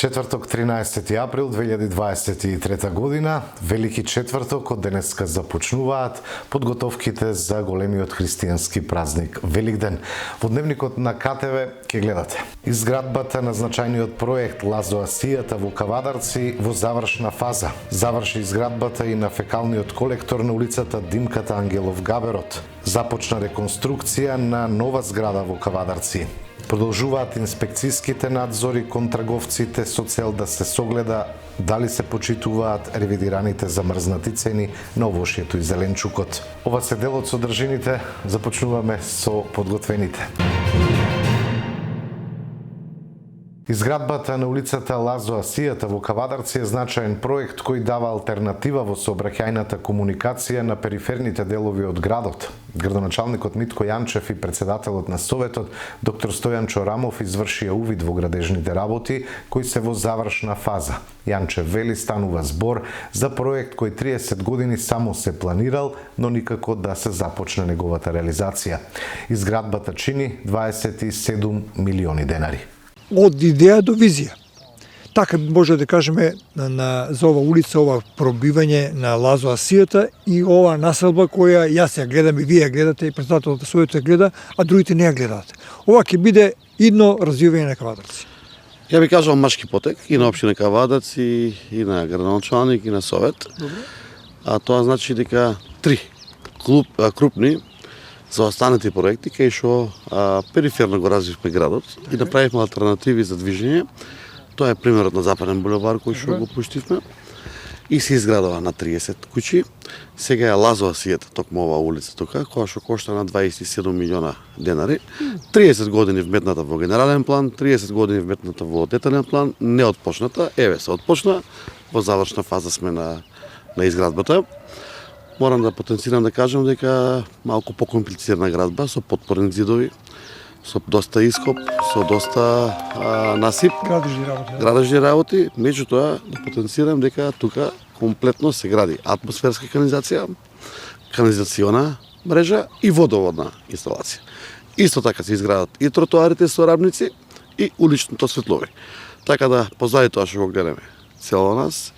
Четврток, 13 април 2023 година, Велики четврток, од денеска започнуваат подготовките за големиот христијански празник Великден. Во дневникот на КТВ ќе гледате изградбата на значајниот проект Лазоасијата во Кавадарци во завршна фаза. Заврши изградбата и на фекалниот колектор на улицата Димката Ангелов Габерот. Започна реконструкција на нова зграда во Кавадарци. Продолжуваат инспекцијските надзори кон трговците со цел да се согледа дали се почитуваат ревидираните замрзнати цени на овошјето и зеленчукот. Ова се дел од содржините, започнуваме со подготвените. Изградбата на улицата Лазоасијата во Кавадарци е значаен проект кој дава алтернатива во сообраќајната комуникација на периферните делови од градот. Градоначалникот Митко Јанчев и председателот на Советот, доктор Стојан Чорамов, извршија увид во градежните работи кои се во завршна фаза. Јанчев вели станува збор за проект кој 30 години само се планирал, но никако да се започне неговата реализација. Изградбата чини 27 милиони денари. Од идеја до визија. Така може да кажеме за ова улица, ова пробивање на Лазоасијата и ова населба која јас ја гледам и вие ја гледате и председателот на Советот ја гледа, а другите не ја гледаат. Ова ќе биде идно развивање на Кавадарци. Ја би кажал машки потек и на општина Кавадарци, и на градоначалник, и на Совет. Добре. А тоа значи дека три крупни за останати проекти кај што периферно го развивме градот и направивме алтернативи за движење. Тоа е примерот на Западен булевар кој што го пуштивме и се изградува на 30 куќи. Сега е Лазоасијата, токму ова улица тука, која што кошта на 27 милиона денари. 30 години вметната во генерален план, 30 години вметната во детален план, не отпочната, еве се отпочна, во завршна фаза сме на изградбата. Морам да потенцирам да кажам дека малку покомплицирана градба со потпорни зидови, со доста ископ, со доста насип, градежни работи. Меѓутоа да потенцирам дека тука комплетно се гради атмосферска канализација, канализациона мрежа и водоводна инсталација. Исто така се изградат и тротоарите со рабници и уличното светлови. Така да позади тоа што го гледаме цело нас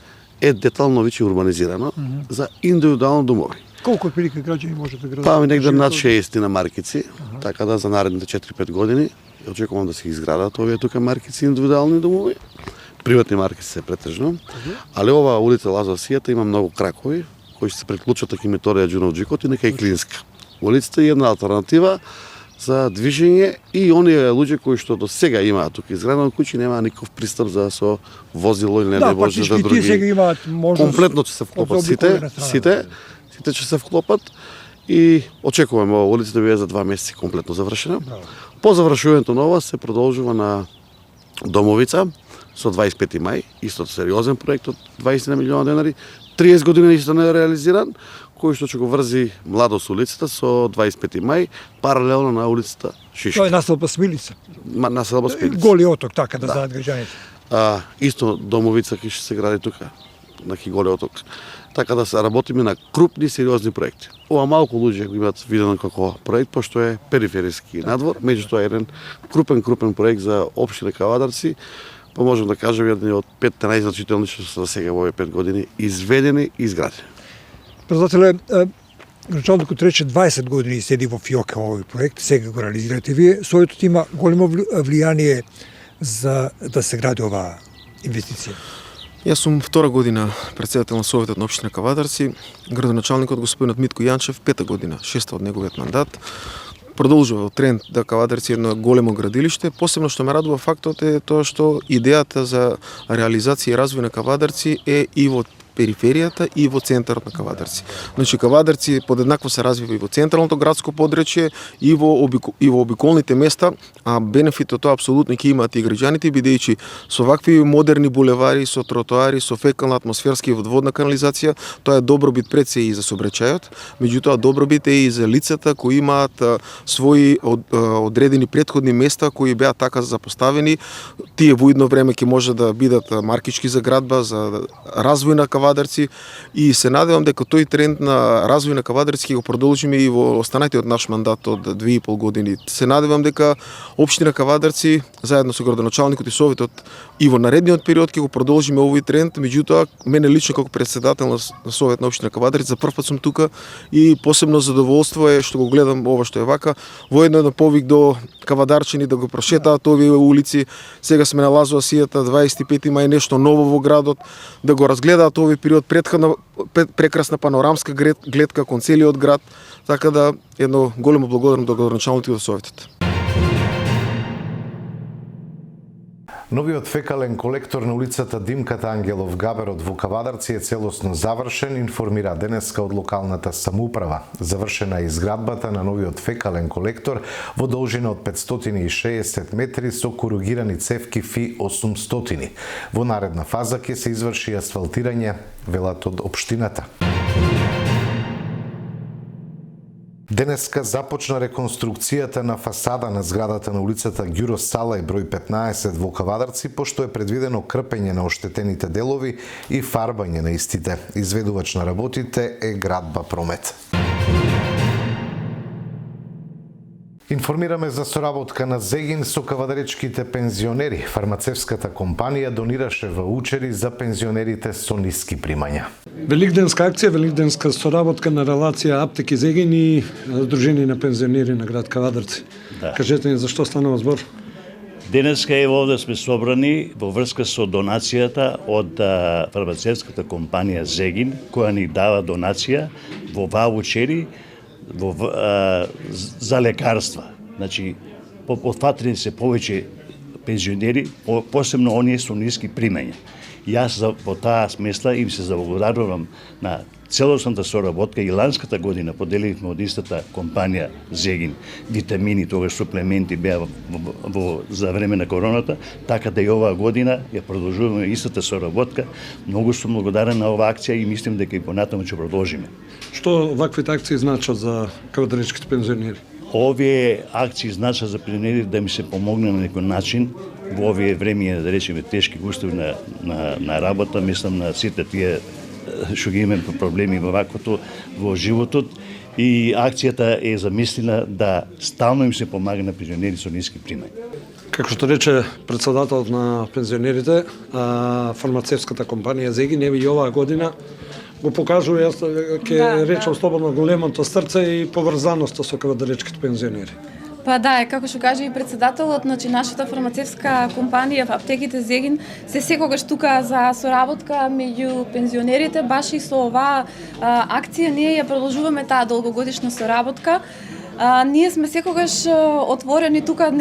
е детално веќе урбанизирано за индивидуално домови. Колку прилика граѓани може да градат? Па негде над 60 на маркици, така да за наредните 4-5 години очекувам да се изградат овие тука маркици индивидуални домови. Приватни маркици се претежно, али ова улица Лазоасијата има многу кракови кои ќе се приклучат на Кимиторија Ѓуновџикот и нека и Клинска. Улицата е една алтернатива за движење и оние луѓе кои што до сега имаат тука изградено куќи немаа никаков пристап за со возило или не да може да други. Сега имаат можност. Комплетно ќе се вклопат сите ќе се вклопат и очекуваме ова улица да биде за 2 месеци комплетно завршена. По завршувањето на ова се продолжува на Домовица со 25 мај, исто сериозен проект од 20 милиона денари, 30 години исто не е реализиран, кој што ќе го врзи Младост улицата со 25 мај, паралелно на улицата Шишки. Тоа е населба Смилица. Населба Смилица. Голи оток, така да знаат граѓаните. Исто Домовица ќе се гради тука, на Голи оток. Така да се работиме на крупни, сериозни проекти. Ова малку луѓе го имаат видено како проект, пошто е перифериски надвор, меѓутоа е еден крупен проект за општина Кавадарци, па можам да кажам еден од 5 најзначителни што се сега во овие 5 години изведени и изградени. Председателе, градоначалникот рече 20 години седи во фиока овој проект, сега го реализирате вие. Советот има големо влијание за да се гради оваа инвестиција. Јас сум втора година председател на Советот на општина Кавадарци, градоначалникот господинот Митко Јанчев 5-та година, 6-та од неговиот мандат. Продолжува тренд да Кавадарци е едно големо градилиште. Посебно што ме радува фактот е тоа што идејата за реализација и развој на Кавадарци е и во периферијата и во центарот на Кавадарци. Значи Кавадарци подеднакво се развива и во централното градско подречје и во обиколните места, а бенефит од тоа апсолутно ќе имаат и граѓаните, бидејќи со вакви модерни булевари, со тротоари, со фекална атмосферска и водоводна канализација, тоа е добробит пред се и за сообраќајот, меѓутоа добробит е и за лицата кои имаат своји одредени претходни места кои беа така запоставени. Тие во идно време ќе може да бидат маркички за градба, за развој на Кавадарци, кавадарци и се надевам дека тој тренд на развој на кавадарци ќе го продолжиме и во останатиот наш мандат од 2,5 години. Се надевам дека општина Кавадарци заедно со градоначалникот и советот и во наредниот период ќе го продолжиме овој тренд. Меѓутоа, мене лично како претседател на совет на општина Кавадарци за прв пат сум тука и посебно задоволство е што го гледам ова што е вака. Воедно повик до кавадарчани да го прошетаат овие улици. Сега сме на Лазо Асијата, 25 мај, нешто ново во градот, да го разгледаат овој период, прекрасна панорамска гледка кон целиот град, така да едно големо благодарам до градоначалникот и до советот. Новиот фекален колектор на улицата Димката Ангелов Габерот во Кавадарци е целосно завршен, информира денеска од локалната самоуправа. Завршена е изградбата на новиот фекален колектор во должина од 560 метри со коругирани цевки ФИ 800. Во наредна фаза ќе се изврши асфалтирање, велат од општината. Денеска започна реконструкцијата на фасада на зградата на улицата Ѓуро Салај број 15 во Кавадарци, пошто е предвидено крпење на оштетените делови и фарбање на истите. Изведувач на работите е Градба Промет. Информираме за соработка на Зегин со кавадаречките пензионери. Фармацевската компанија донираше ваучери за пензионерите со ниски примања. Великденска акција, великденска соработка на релација Аптеки Зегин и Сдружение на пензионери на град Кавадарци. Да. Кажете ни за што станува збор? Денеска е овде сме собрани во врска со донацијата од фармацевската компанија Зегин, која ни дава донација во ваучери за лекарства. Значи, потфатрени се повеќе пензионери, посебно оние со ниски примања. Јас во таа смисла им се заблагодарувам на целосната соработка и ланската година поделивме од истата компанија Зегин витамини, тогаш суплементи беа за време на короната, така да и оваа година ја продолжуваме истата соработка. Многу сум благодарен на оваа акција и мислам дека и понатаму ќе продолжиме. Што ваквите акции значат за кавадаречките пензионери? Овие акции значат за пензионерите да ми се помогне на некој начин во овие времиња, да речеме, тешки густови на работа. Мислам на сите тие што ги имаме проблеми во ваквото во животот, и акцијата е замислена да стално им се помага на пензионери со ниски примања. Како што рече претседателот на пензионерите, фармацевската компанија Зегин и оваа година го покажува, јас ќе речам слободно, големото срце и поврзаноста со кавадаречките пензионери. Па да, како што кажа и председателот, значи нашата фармацевска компанија во Аптеките Зегин се секогаш тука за соработка меѓу пензионерите, баш и со оваа акција ние ја продолжуваме таа долгогодишна соработка. Ние сме секогаш отворени тука,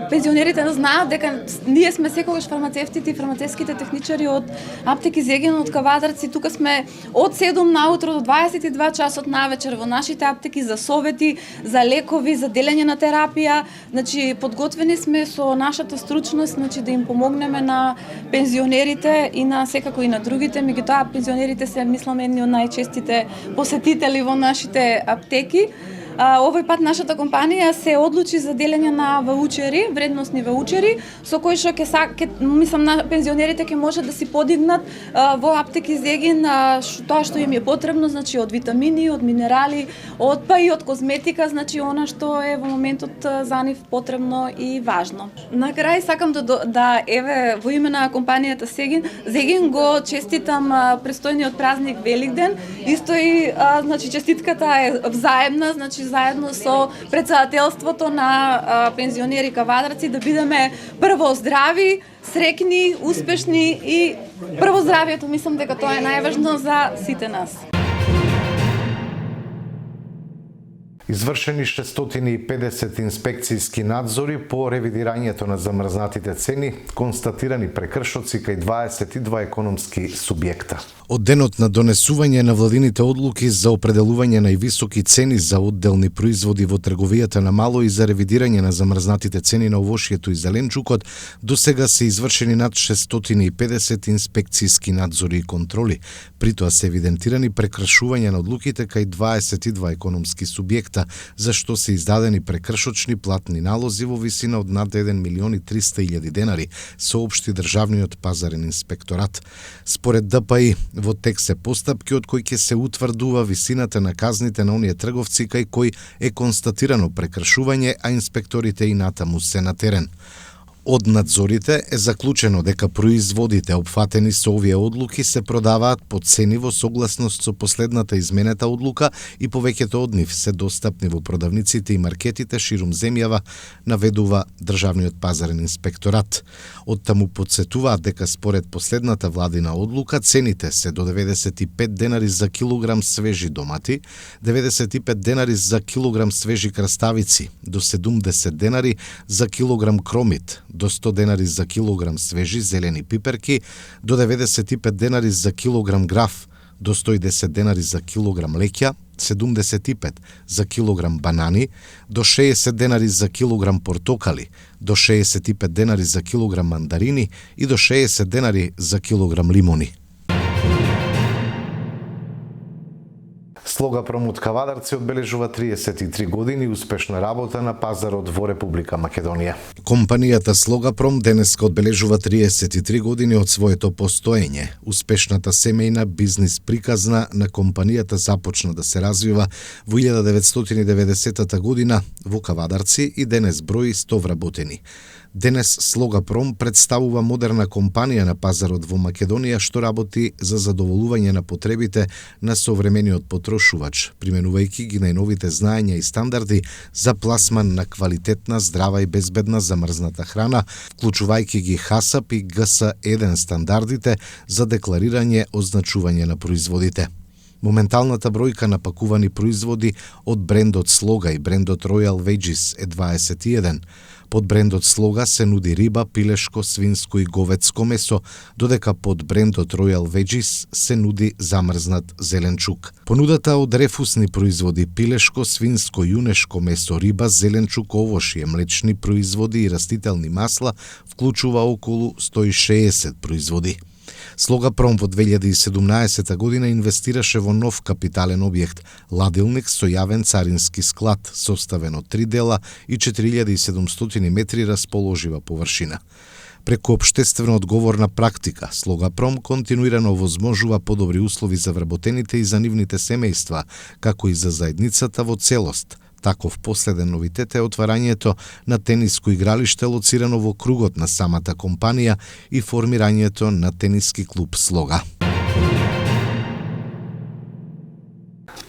пензионерите знаат дека ние сме секогаш фармацевтите и фармацевските техничари од Аптеки Зегин, од Кавадарци. Тука сме од 7 наутро до 22 часот навечер во нашите аптеки за совети, за лекови, за делење на терапија. Значи, подготвени сме со нашата стручност, значи да им помогнеме на пензионерите и на секако и на другите. Меѓутоа, пензионерите се, мислам, едни од најчестите посетители во нашите аптеки. Овој пат нашата компанија се одлучи за делење на ваучери, вредносни ваучери, со кои што мислам на пензионерите ќе можат да си подигнат во Аптеки Зегин тоа што им е потребно, значи од витамини, од минерали, па и од козметика, значи она што е во моментот за нив потребно и важно. На крај сакам да еве во име на компанијата Зегин го честитам престојниот празник Великден. Исто и значи честитката е взаемна, значи заедно со председателството на пензионери Кавадарци да бидеме прво здрави, среќни, успешни и прво здравието, мислам дека тоа е најважно за сите нас. Извршени 650 инспекцијски надзори по ревидирањето на замрзнатите цени, констатирани прекршоци кај 22 економски субјекта. Од денот на донесување на владините одлуки за определување највисоки цени за одделни производи во трговијата на мало и за ревидирање на замрзнатите цени на овошјето и зеленчукот, до сега се извршени над 650 инспекцијски надзори и контроли. При тоа се евидентирани прекршувања на одлуките кај 22 економски субјекта, компанијата, за што се издадени прекршочни платни налози во висина од над 1.300.000 денари, соопшти Државниот пазарен инспекторат. Според ДПИ, во тек се постапки од кои ќе се утврдува висината на казните на оние трговци кај кои е констатирано прекршување, а инспекторите и натаму се на терен. Од надзорите е заклучено дека производите опфатени со овие одлуки се продаваат по цени во согласност со последната изменета одлука и повеќето од нив се достапни во продавниците и маркетите ширум земјава, наведува Државниот пазарен инспекторат. Оттаму подсетуваат дека според последната владина одлука цените се до 95 денари за килограм свежи домати, 95 денари за килограм свежи краставици, до 70 денари за килограм кромит, до 100 денари за килограм свежи зелени пиперки, до 95 денари за килограм граф, до 110 денари за килограм леќа, 75 за килограм банани, до 60 денари за килограм портокали, до 65 денари за килограм мандарини и до 60 денари за килограм лимони. Слогопром од Кавадарци одбележува 33 години успешна работа на пазарот во Република Македонија. Компанијата Слогопром денеска одбележува 33 години од своето постоење. Успешната семејна бизнис приказна на компанијата започна да се развива во 1990 година во Кавадарци и денес брои 100 вработени. Денес Слогопром представува модерна компанија на пазарот во Македонија што работи за задоволување на потребите на современиот потрошувач, применувајќи ги најновите знаења и стандарди за пласман на квалитетна, здрава и безбедна замрзната храна, вклучувајќи ги ХАСАП и ГС1 стандардите за декларирање означување на производите. Моменталната бројка на пакувани производи од брендот Слога и брендот Royal Veggies е 21. Под брендот Слога се нуди риба, пилешко, свинско и говедско месо, додека под брендот Royal Veggies се нуди замрзнат зеленчук. Понудата од рефусни производи пилешко, свинско, јунешко месо, риба, зеленчук, овошје, млечни производи и растителни масла вклучува околу 160 производи. Слогопром во 2017 година инвестираше во нов капитален објект, ладилник со јавен царински склад, составен од 3 дела и 4700 метри расположива површина. Преку општествено одговорна практика, Слогопром континуирано возможува подобри услови за вработените и за нивните семејства, како и за заедницата во целост. Таков последен новитет е отварањето на тениско игралиште лоцирано во кругот на самата компанија и формирањето на тениски клуб Слога.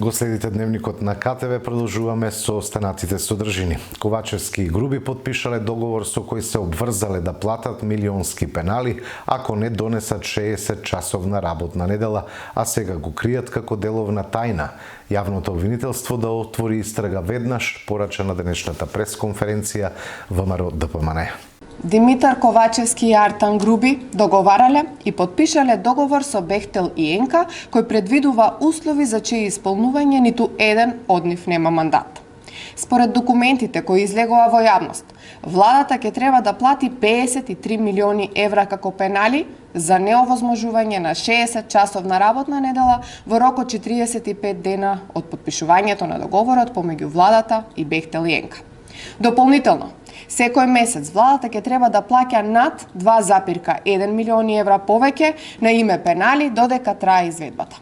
Го следите дневникот на КТВ, продолжуваме со останатите содржини. Ковачевски и Груби подпишале договор со кој се обврзале да платат милионски пенали ако не донесат 60 часовна работна недела, а сега го кријат како деловна тајна. Јавното обвинителство да отвори истрага веднаш, порача на денешната пресконференција ВМРО ДПМН. Димитар Ковачевски и Артан Груби договарале и подпишале договор со Бехтел и Енка, кој предвидува услови за чие исполнување ниту еден од нив нема мандат. Според документите кои излегува во јавност, владата ќе треба да плати 53 милиони евра како пенали за неовозможување на 60 часовна работна недела во рок од 45 дена од подпишувањето на договорот помеѓу владата и Бехтел и Енка. Дополнително, секој месец владата ќе треба да плаќа над 2,1 милиони евра повеќе на име пенали додека трае изведбата.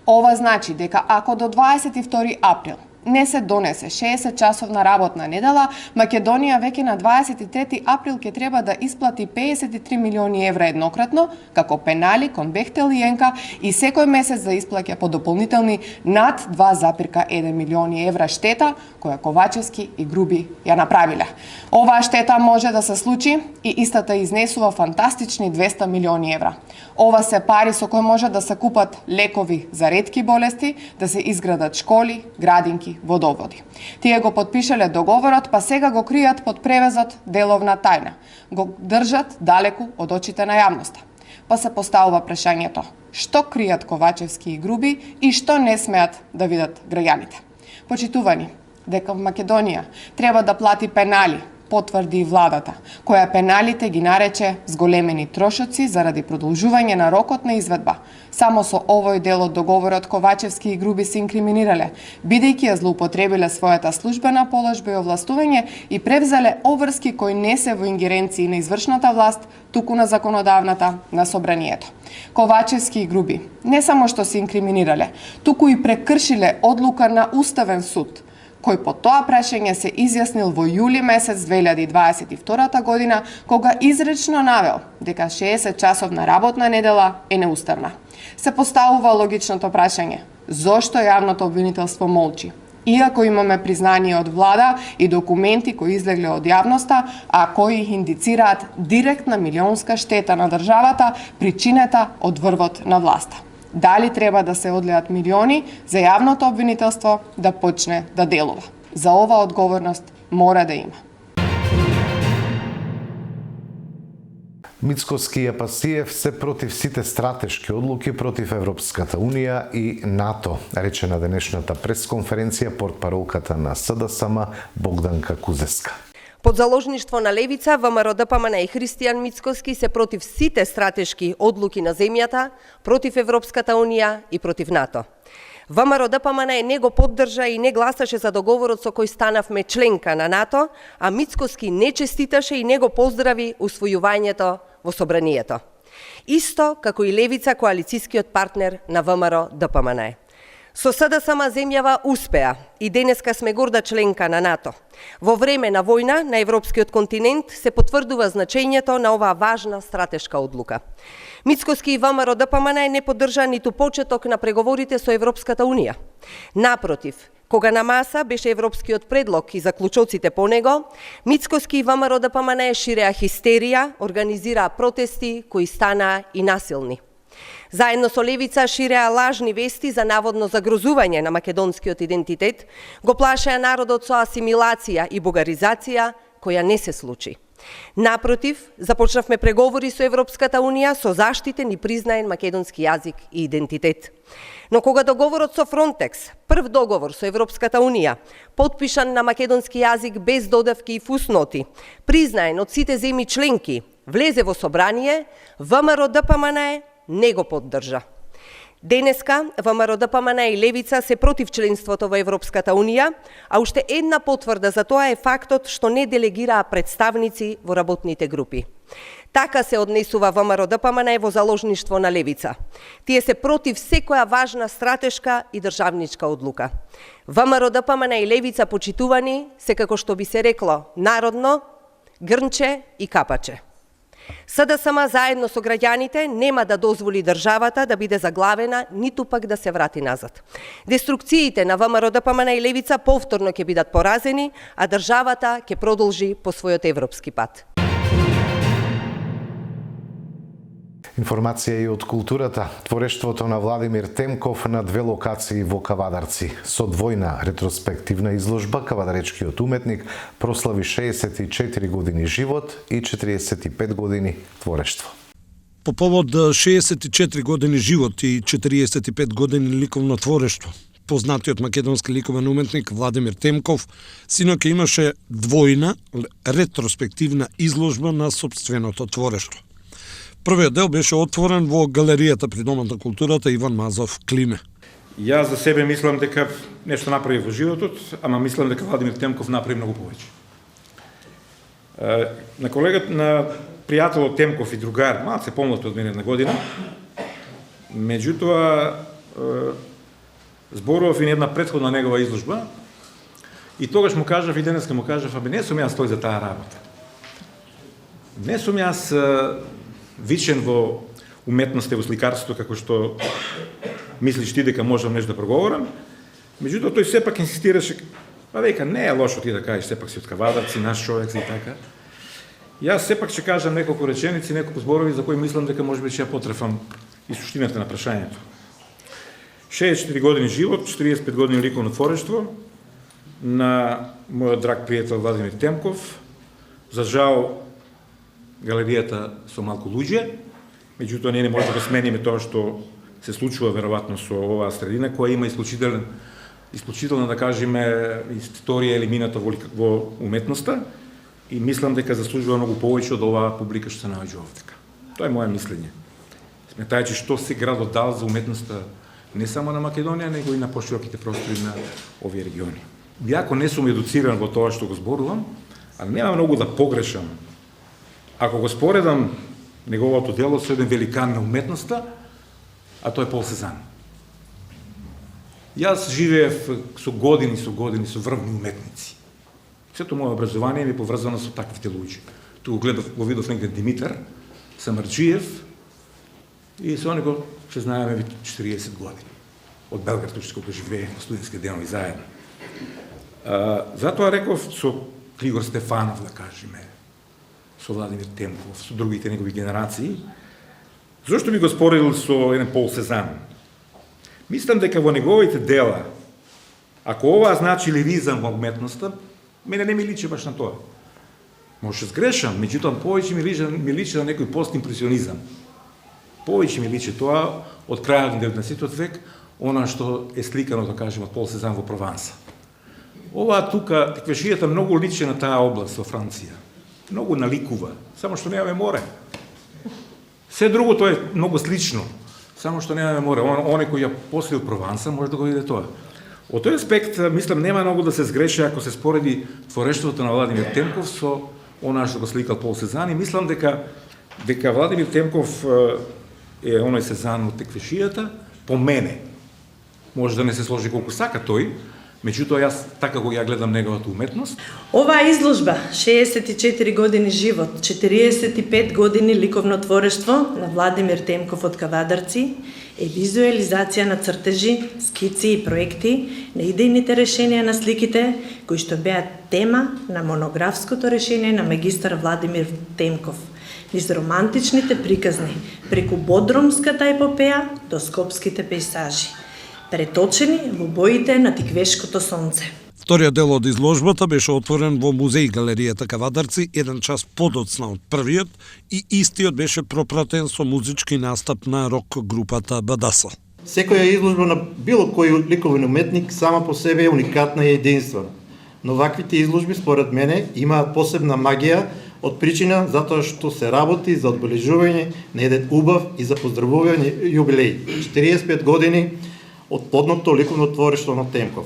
Ова значи дека ако до 22 април не се донесе 60 часовна работна недела, Македонија веќе на 23 април ќе треба да исплати 53 милиони евра еднократно, како пенали кон Бехтел и Енка и секој месец да исплаќа по дополнителни над 2,1 милиони евра штета, која Ковачевски и Груби ја направиле. Оваа штета може да се случи и истата изнесува фантастични 200 милиони евра. Ова се пари со кои може да се купат лекови за ретки болести, да се изградат школи, градинки, водоводи. Тие го подпишале договорот, па сега го кријат под превезот деловна тајна. Го држат далеку од очите на јавноста. Па се поставува прашањето: што кријат Ковачевски и Груби и што не смеат да видат граѓаните? Почитувани, дека Македонија треба да плати пенали потврди и владата, која пеналите ги нарече зголемени трошоци заради продолжување на рокот на изведба. Само со овој дел од договорот Ковачевски и Груби се инкриминирале, бидејќи ја злоупотребиле својата службена положба и овластување и превзеле обврски кои не се во ингеренции на извршната власт, туку на законодавната, на собранието. Ковачевски и Груби не само што се инкриминирале, туку и прекршиле одлука на Уставен суд, кој по тоа прашање се изјаснил во јули месец 2022 година, кога изречно навел дека 60 часовна работна недела е неуставна. Се поставува логичното прашање: зошто јавното обвинителство молчи? Иако имаме признание од влада и документи кои излегле од јавноста, а кои индицираат директна милионска штета на државата, причинета од врвот на власта. Дали треба да се одлеат милиони за јавното обвинителство да почне да делува? За ова одговорност мора да има. Мицкоски и Апасиев се против сите стратешки одлуки против Европската Унија и НАТО, рече на денешната пресконференција портпаролката на СДСМ Богданка Кузеска. Под заложништво на Левица, ВМРО ДПМН и Христијан Мицкоски се против сите стратешки одлуки на земјата, против Европската Унија и против НАТО. ВМРО ДПМН не го поддржа и не гласаше за договорот со кој станавме членка на НАТО, а Мицкоски не честиташе и не го поздрави усвојувањето во собранието. Исто како и Левица, коалицискиот партнер на ВМРО ДПМН. Со СДСМ земјава успеа и денеска сме горда членка на НАТО. Во време на војна на европскиот континент се потврдува значењето на оваа важна стратешка одлука. Мицкоски и ВМРО ДПМН не поддржа ниту почеток на преговорите со Европската Унија. Напротив, кога на маса беше европскиот предлог и заклучоците по него, Мицкоски и ВМРО ДПМН ширеа хистерија, организираа протести кои станаа и насилни. Заедно со Левица ширеа лажни вести за наводно загрозување на македонскиот идентитет, го плашеа народот со асимилација и бугаризација, која не се случи. Напротив, започнавме преговори со Европската Унија со заштитен и признаен македонски јазик и идентитет. Но кога договорот со Фронтекс, прв договор со Европската Унија, потпишан на македонски јазик без додавки и фусноти, признаен од сите земји членки, влезе во собрание, ВМРО ДПМН не го поддржа. Денеска ВМРО ДПМН и Левица се против членството во Европската Унија, а уште една потврда за тоа е фактот што не делегираа представници во работните групи. Така се однесува ВМРО ДПМН во заложништво на Левица. Тие се против секоја важна стратешка и државничка одлука. ВМРО ДПМН и Левица почитувани се, како што би се рекло народно, грнче и капаче. СДСМ заедно со граѓаните нема да дозволи државата да биде заглавена, ниту пак да се врати назад. Деструкциите на ВМРО ДПМН и Левица повторно ќе бидат поразени, а државата ќе продолжи по својот европски пат. Информација и од културата. Творештвото на Владимир Темков на две локации во Кавадарци. Со двојна ретроспективна изложба, кавадаречкиот уметник прослави 64 години живот и 45 години творештво. По повод 64 години живот и 45 години ликовно творештво, познатиот македонски ликовен уметник Владимир Темков синоќа имаше двојна ретроспективна изложба на сопственото творештво. Првиот дел беше отворен во галеријата при Домот на културата Иван Мазов Климе. Јас за себе мислам дека нешто направи во животот, ама мислам дека Владимир Темков направи многу повеќе. На колегат, на пријателот Темков и другар, малце помлад од мене една година, меѓутоа зборував и на една претходна негова изложба и тогаш му кажав и денеска му кажав, абе не сум јас тој за таа работа. Не сум јас вичен во уметноста и во сликарството, како што мислиш ти дека можам нешто да проговорам. Меѓутоа тој сепак инсистираше, па века не е лошо ти да кажеш, сепак си од Кавадарци, наш човек и така. Јас сепак ќе кажам неколку реченици, неколку зборови за кои мислам дека можеби ќе ја потрефам и суштината на прашањето. 64 години живот, 45 години ликовно творештво на мојот драг пријател Владимир Темков. За жал, галеријата со малку луѓе, меѓутоа ние не може да смениме тоа што се случува веројатно со оваа средина, која има исклучителна, да кажеме, историја или минато во уметноста и мислам дека заслужува многу повеќе од оваа публика што се наоѓа овдека. Тоа е мое мислење. Сметајќи што се градот дал за уметноста не само на Македонија, него и на пошироките простори на овие региони. Иако не сум едуциран во тоа што го зборувам, ali нема многу да погрешам ако го споредам неговото дело со еден великан на уметноста, а тој е Пол Сезан. Јас живеев со години со врвни уметници. Сето моје образование ми е поврзано со таквите луѓе. Ту го видов негде Димитар Самарджиев и со него се знаеме 40 години. Од Белград, кога живее на студентски денови заедно. Затоа реков со Кригор Стефанов, да кажеме, со Владимир Темков, со другите негови генерации, зашто би го споредил со еден Пол Сезан? Мислам дека во неговите дела, ако ова значи лиризам во уметноста, мене не ми личи баш на тоа. Може сгрешам, меѓутоа повеќе ми личи на некој постимпресионизам. Повеќе ми личи тоа од крајот на 19 век, она што е сликано, да кажем, од Пол Сезан во Прованса. Ова тука, теквешијата многу личи на таа област во Франција. Многу наликува, само што немаме море. Се другото е многу слично, само што немаме море. Оне кој ја посетил Прованса може да го види тоа. Од тој аспект, мислам, нема многу да се сгреши ако се спореди творештвото на Владимир Темков со она што го сликал Пол Сезан, и мислам дека Владимир Темков е оној Сезан од теквешијата, по мене. Може да не се сложи колку сака тој, меѓутоа јас така го ја гледам неговата уметност. Оваа изложба, 64 години живот, 45 години ликовно творештво на Владимир Темков од Кавадарци, е визуализација на цртежи, скици и проекти на идејните решенија на сликите, кои што беа тема на монографското решение на магистар Владимир Темков, низ романтичните приказни, преку бодромската епопеја до скопските пейсажи, преточени во боите на тиквешкото сонце. Вториот дел од изложбата беше отворен во музеј галеријата Кавадарци еден час подоцна од првиот и истиот беше пропратен со музички настап на рок групата Бадаса. Секоја изложба на било кој ликовен уметник сама по себе е уникатна и единствена. Но ваквите изложби, според мене, имаат посебна магија од причина затоа што се работи за одбележување на еден убав и за поздравување јубилеј. 45 години од плодното ликовно творештво на Темков.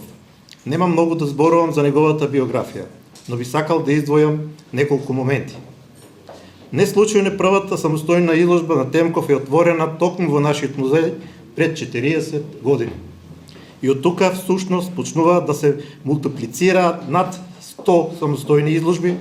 Нема многу да зборувам за неговата биографија, но би сакал да издвојам неколку моменти. Не случајно првата самостојна изложба на Темков е отворена токму во нашиот музеј пред 40 години. И од тука всушност почнуваат да се мултиплицираат над 100 самостојни изложби,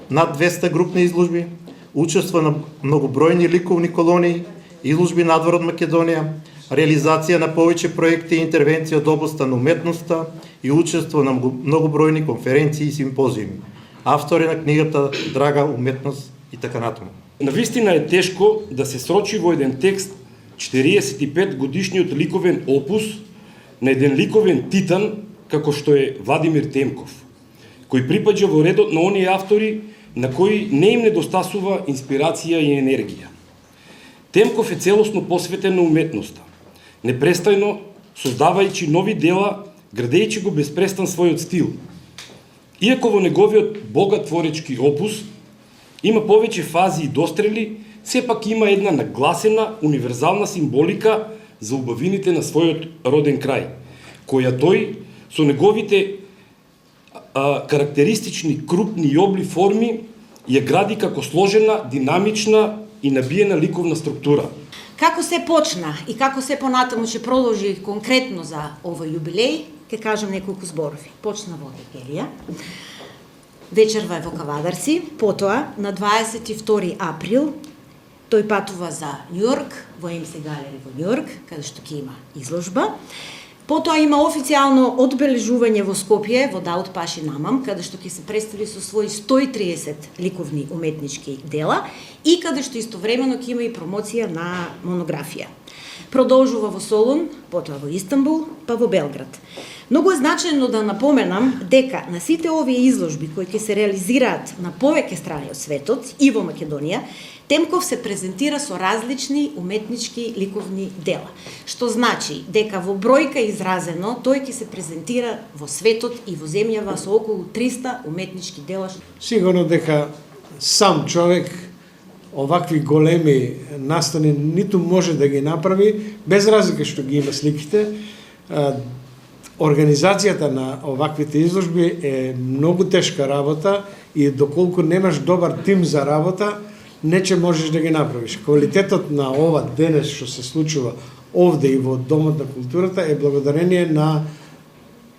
над 200 групни изложби, учество на многобројни ликовни колонии, изложби надвор од Македонија, реализација на повеќе проекти и интервенција од областа на уметноста и учество на многобројни конференции и симпозиуми. Автори на книгата Драга уметност и така натаму. Навистина е тешко да се срочи во еден текст 45 годишниот ликовен опус на еден ликовен титан како што е Владимир Темков, кој припаѓа во редот на оние автори на кои не им недостасува инспирација и енергија. Темков е целосно посветен на уметноста, непрестајно создавајќи нови дела, градејќи го безпрестан својот стил. Иако во неговиот богат творечки опус има повеќе фази и дострели, сепак има една нагласена, универзална символика за убавините на својот роден крај, која тој со неговите карактеристични крупни и обли форми ја гради како сложена, динамична и набиена ликовна структура. Како се почна и како се понатаму ќе продолжи конкретно за овој јубилеј, ќе кажам неколку зборови. Почна во Егерија, вечерва е во Кавадарци, потоа на 22 април тој патува за Њујорк, во МС Галери во Њујорк, каде што ќе има изложба. Потоа има официјално одбележување во Скопје, во Даут Паши Намам, каде што ќе се представи со своји 130 ликовни уметнички дела и каде што истовремено ќе има и промоција на монографија. Продолжува во Солун, потоа во Истанбул, па во Белград. Многу е значајно да напоменам дека на сите овие изложби кои ќе се реализираат на повеќе страни од светот и во Македонија, Темков се презентира со различни уметнички ликовни дела, што значи дека во бројка изразено тој ќе се презентира во светот и во земјава со околу 300 уметнички дела. Сигурно дека сам човек овакви големи настани ниту може да ги направи, без разлика што ги има сликите. Организацијата на оваквите изложби е многу тешка работа и доколку немаш добар тим за работа, не че можеш да ги направиш. Квалитетот на ова денес што се случува овде и во Домот на културата е благодарение на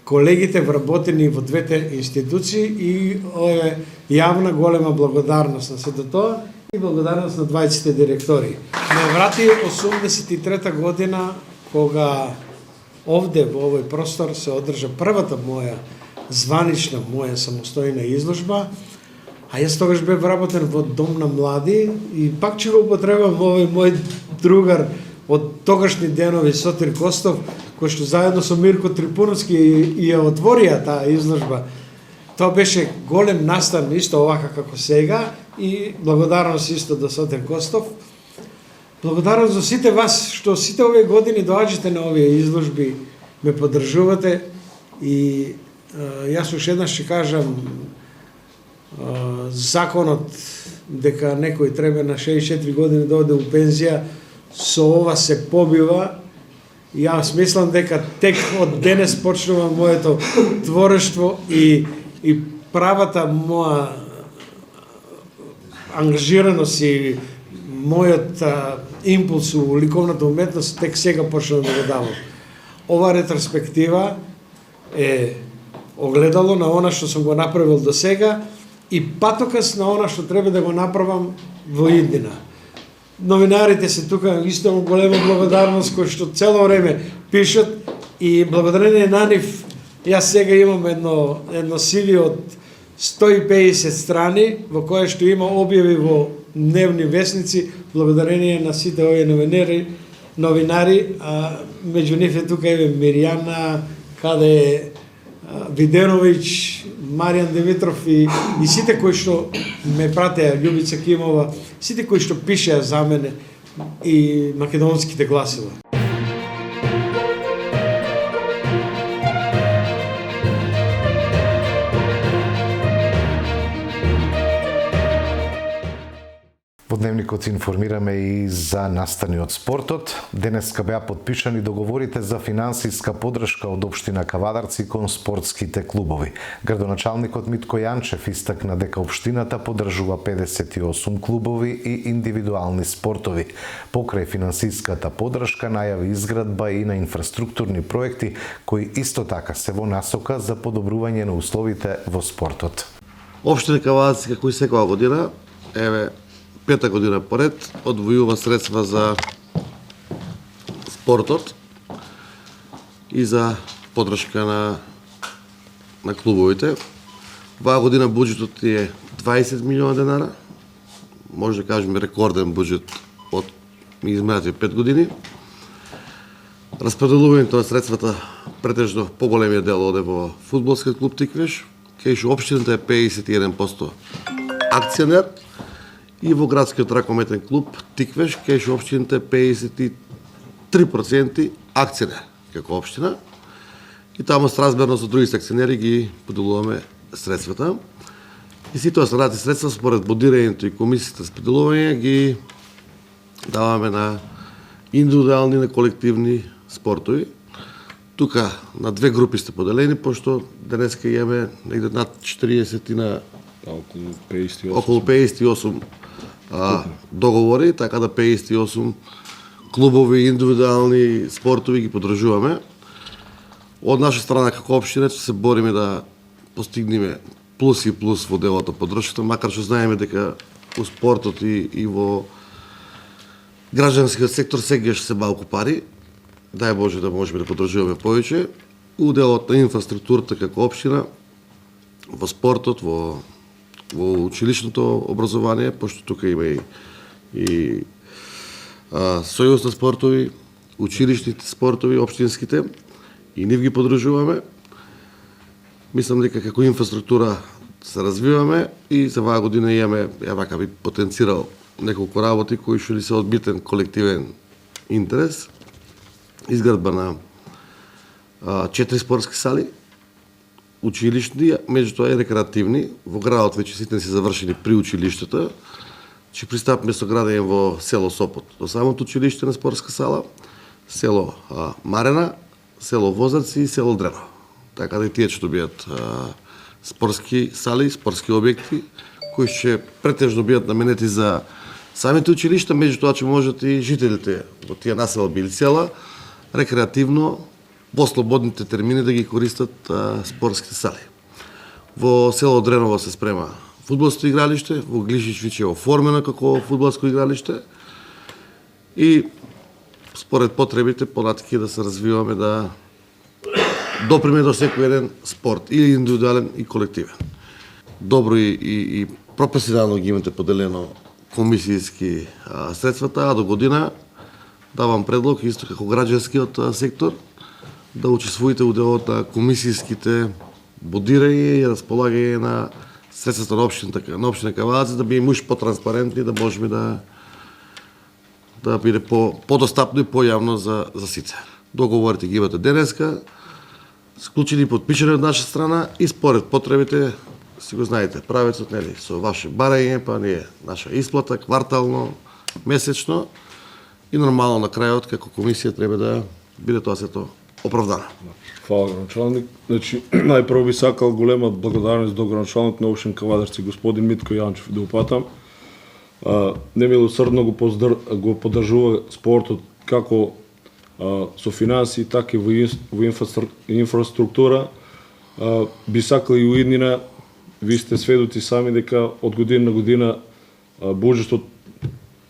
колегите вработени во двете институции и е јавна голема благодарност на сето тоа и благодарност на 20 директори. Ме врати 83-та година кога овде во овој простор се одржа првата моја званична, моја самостојна изложба, а јас тогаш бев вработен во Дом на млади и пак ќе го употребам овој мој другар од тогашни денови Сотир Костов, кој што заедно со Мирко Трипуновски и ја отворија таа изложба. Тоа беше голем настан, исто овака како сега, и благодарност исто до Сотир Костов. Благодарност за сите вас, што сите овие години доаѓате на овие изложби, ме поддржувате и јас уште еднаш ќе кажам, законот дека некој треба на 64 години да оде у пензија, со ова се побива. Јас мислам дека тек од денес почнува моето творештво и правата моја ангажираност и мојот импулс у ликовната уметност тек сега почнува да го давам. Ова ретроспектива е огледало на она што сум го направил до сега и патокас на она што треба да го направам во иднина. Новинарите се тука, исто голема благодарност кои што цело време пишат и благодарение на нив јас сега имам едно CV од 150 страни во кое што има објави во дневни весници благодарение на сите овие новинари, а меѓу нив е тука еве Миријана, каде е Виденовиќ, Маријан Димитров и сите кои што ме пратеа, Љубица Кимова, сите кои што пишеа за мене и македонските гласила. Во Дневникот информираме и за настани од спортот. Денеска беа подпишани договорите за финансиска поддршка од општина Кавадарци кон спортските клубови. Градоначалникот Митко Јанчев истакна дека општината поддржува 58 клубови и индивидуални спортови. Покрај финансиската поддршка најави изградба и на инфраструктурни проекти кои исто така се во насока за подобрување на условите во спортот. Општина Кавадарци, како и секоја година, еве пета година поред одвојува средства за спортот и за поддршка на клубовите. Ваа година буџетот е 20 милиона денара, може да кажеме рекорден буџет од изминатите 5 години. Распределувањето на средствата претежно поголемиот дел оде во фудбалскиот клуб Тиквеш, кај што општината е 51% акционер, и во градскиот ракометен клуб Тиквеш, кај што општината е 53% акционер како општина. И таму сразмерно со другите акционери ги поделуваме средствата. И сите останати средства според бодирањето и комисијата за поделување ги даваме на индивидуални, на колективни спортови. Тука на две групи сте поделени, пошто денеска имаме негде над 40 и на околу 58 договори, така да 58 клубови, индивидуални спортови ги подржуваме. Од наша страна како општина се бориме да постигнеме плюс и плюс во делото поддршката, макар што знаеме дека у спортот и во граѓанскиот сектор сега се малку пари. Дај Боже да можеме да подржуваме повеќе. У делот на инфраструктурата како општина, во спортот, во училишното образование, пошто тука има и сојуз на спортови, училищните спортови, општинските, и нив ги подружуваме. Мислам дека како инфраструктура се развиваме и за оваа година имаме, вака би потенцирал неколку работи кои што ни се од битен колективен интерес. Изградба на 4 спортски сали, училишни, меѓутоа и рекреативни. Во градот веќе сите се завршени при училиштата. Че пристапме со градење во село Сопот до самото училиште на спортска сала, село Марена, село Возарци и село Дрено. Така да и тие ќе добијат спортски сали, спортски објекти, кои ќе претежно бидат наменети за самите училишта, меѓутоа ќе можат и жителите во тие населби или села рекреативно во слободните термини да ги користат спортските сали. Во село Дреново се спрема фудбалско игралиште, во Глишич веќе е оформено како фудбалско игралиште и според потребите понатаки да се развиваме да доприме до секој еден спорт, или индивидуален и колективен. Добро и професионално ги имате поделено комисијски средствата, а до година давам предлог исто како граѓанскиот сектор да учествувате у делот на комисијските бодирање и располагање на средствата на општина Кавадарци, да биде уште потранспарентни, да можеме да биде подостапно и појавно за сите. Договорите ги имате денеска, склучени и подпишани од наша страна и според потребите, си го знаете, правецот, нели, со ваше барање, па ние наша исплата, квартално, месечно и нормално на крајот, како комисија, треба да биде тоа сето оправдано. Фала, градоначалник. Значи, најпрво би сакал голема благодарност до градоначалник на општина Кавадарци, господин Митко Јанчев, да упатам. Немилосрдно го поддржува спортот како со финансии, така и во инфраструктура. Би сакал и уиднина, ви сте сведоци сами дека од година на година буџетот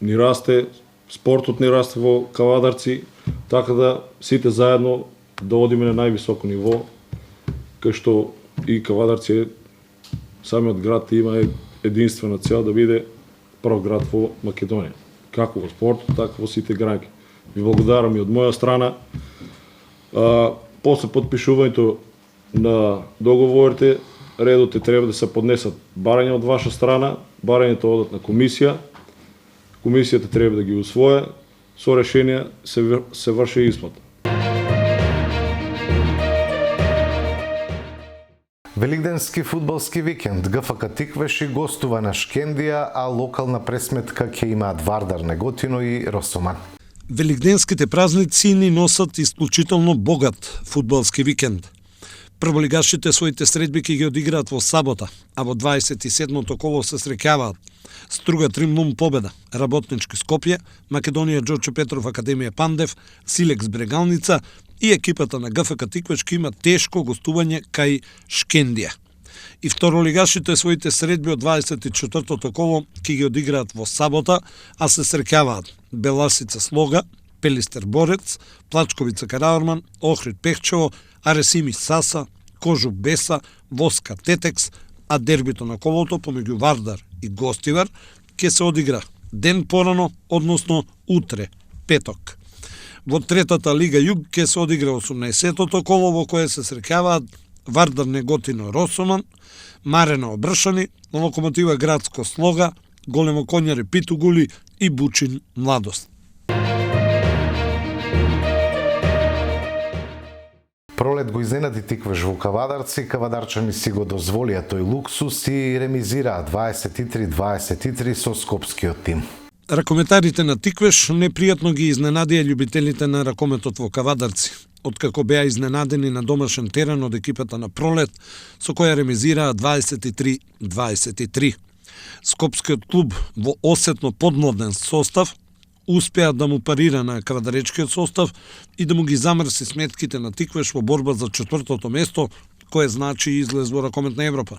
ни расте, спортот ни расте во Кавадарци, така да сите заедно да одиме на највисоко ниво, кај што и Кавадарци самиот град има единствена цел да биде прв град во Македонија, како во спортот, така во сите граѓи. Ви благодарам и од моја страна. После подпишувањето на договорите, редот треба да се поднесат барања од ваша страна, барањата одат на комисија, комисијата треба да ги усвои, со решение се врши исплата. Великденски фудбалски викенд ГФК Тиквеш гостува на Шкендија, а локална пресметка ќе имаат Вардар Неготино и Росоман. Великденските празници ни носат исклучително богат фудбалски викенд. Прволигашите своите средби ќе ги одиграат во сабота, а во 27-то коло се среќаваат Струга Тримнум Победа, Работнички Скопје, Македонија Џорче Петров Академија Пандев, Силекс Брегалница и екипата на ГФК Тиквеш ќе има тешко гостување кај Шкендија. И второлигашите своите средби од 24-то коло ќе ги одиграат во сабота, а се среќаваат Беласица Слога, Пелистер Борец, Плачковица Караорман, Охрид Пехчево, Аресими Саса, Кожук Беса, Воска Тетекс, а дербито на колото помеѓу Вардар и Гостивар ќе се одигра ден порано, односно утре, петок. Во третата Лига Југ ќе се одигра 18-тото коло во кое се среќаваат Вардар Неготино Росоман, Марена Обршани, Локомотива Градско Слога, Големо Конјари Питугули и Бучин Младост. Пролет го изненади Тиквеш во Кавадарци, кавадарчани си го дозволија тој луксус и ремизираа 23-23 со скопскиот тим. Ракометарите на Тиквеш непријатно ги изненадија љубителите на ракометот во Кавадарци, откако беа изненадени на домашен терен од екипата на Пролет, со која ремизираа 23-23. Скопскиот клуб во осетно подмладен состав успеа да му парира на кавадаречкиот состав и да му ги замрси сметките на Тиквеш во борба за четвртото место, кое значи излез во ракомет на Европа.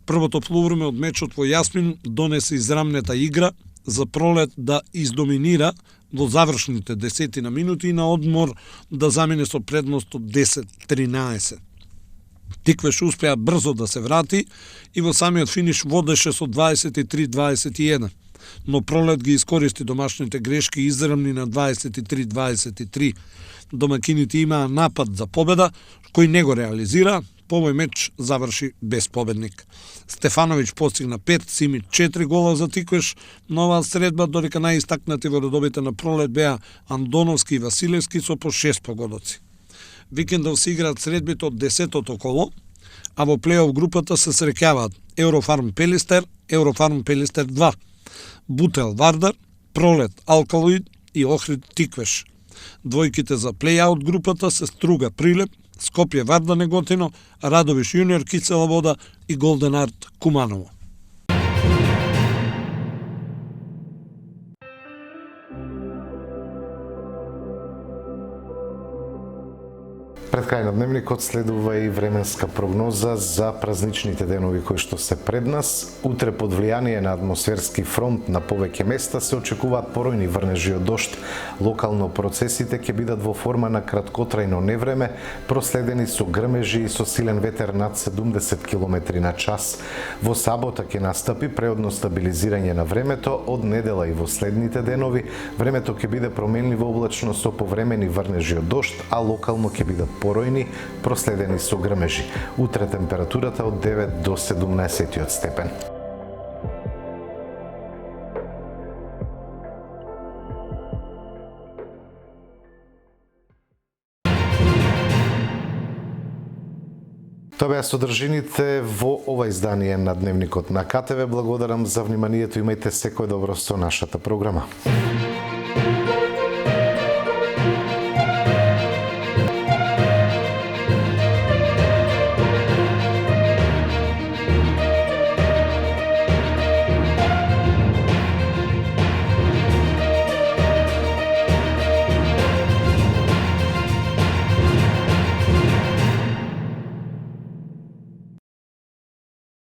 Првото полувреме од мечот во Јасмин донесе израмнета игра за Пролет да издоминира во завршните 10 на минути и на одмор да замине со предност од 10-13. Тиквеш успеа брзо да се врати и во самиот финиш водеше со 23-21. но Пролет ги искористи домашните грешки и изравни на 23-23. Домакините имаа напад за победа, кој не го реализира, по овој меч заврши без победник. Стефановиќ постигна 5, Симич 4 гола за Тиквеш на оваа средба, додека најистакнати во редовите на Пролет беа Андоновски и Василевски со по 6 погодоци. Викендов се играат средбите од 10-тото коло, а во плейоф групата се среќаваат Еврофарм Пелистер, Еврофарм Пелистер 2, Бутел Вардар, Пролет Алкалоид и Охрид Тиквеш. Двојките за плей-аут групата се Струга Прилеп, Скопје Варда Неготино, Радовиш Јуниор Кицела Вода и Голден Арт Куманово. Пред крај на дневникот следува и временска прогноза за празничните денови кои што се пред нас. Утре под влијание на атмосферски фронт на повеќе места се очекуваат поројни врнежи од дожд. Локално процесите ќе бидат во форма на краткотрајно невреме, проследени со грмежи и со силен ветер над 70 км на час. Во сабота ќе настапи преодно стабилизирање на времето, од недела и во следните денови времето ќе биде променливо облачно со повремени врнежи од дожд, а локално ќе бидат поројни, проследени со грмежи. Утре температурата од 9 до 17 степен. Тоа беа содржините во ова издание на Дневникот на КТВ. Благодарам за вниманието, имајте секој добро со нашата програма.